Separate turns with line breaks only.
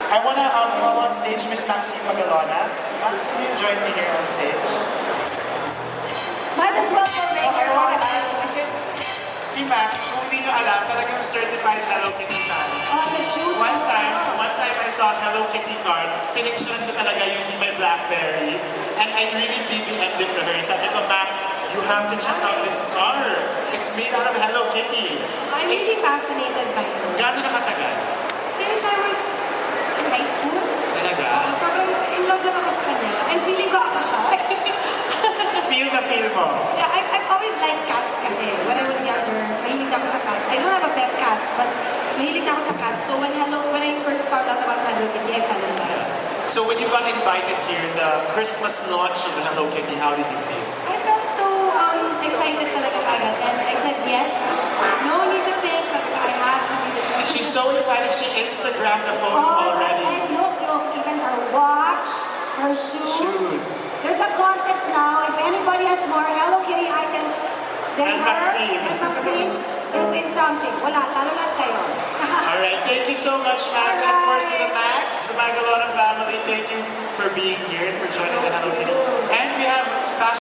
I wanna call on stage Miss Maxine Magalona. Max, can you join me here on stage?
Might as well for
I
Major
wanna
Artist.
ask, kasi si Max, kung hindi nyo alam, talagang certified Hello Kitty fan.
On the shoot.
One time I saw Hello Kitty cards, pinicturean ko talaga using my BlackBerry, and I really BBM'd it to her. Sabi ko, Max, you have to check out this car. It's made out of Hello Kitty.
I'm really fascinated by her.
Gaano nakatagal?
Since I was in high school,
Talaga?
sobrang in love lang ako sa kanya. And feeling ko ako siya.
Feel mo.
Yeah, I've always liked cats kasi when I was younger, mahilig na ako sa cats. I don't have a pet cat, but mahilig na ako sa cats. So when I first found out about Hello Kitty, I fell in love.
So when you got invited here, the Christmas launch of the Hello Kitty, how did you feel?
I felt so excited talaga kaagad. And I said yes. No need to think. Sabi ko, I have to be the
And she's so excited, she Instagrammed the photo
Oh,
already.
and look, even her watch, her shoes.
Shoes.
There's a contest now. If anybody has more Hello Kitty items than
And
her,
Maxine.
and Maxine, will win something. Wala, talo lang kayo.
Alright, thank you so much, Max. And of course, to the Max, the Magalona family, thank you for being here and for joining the Hello Kitty. And we have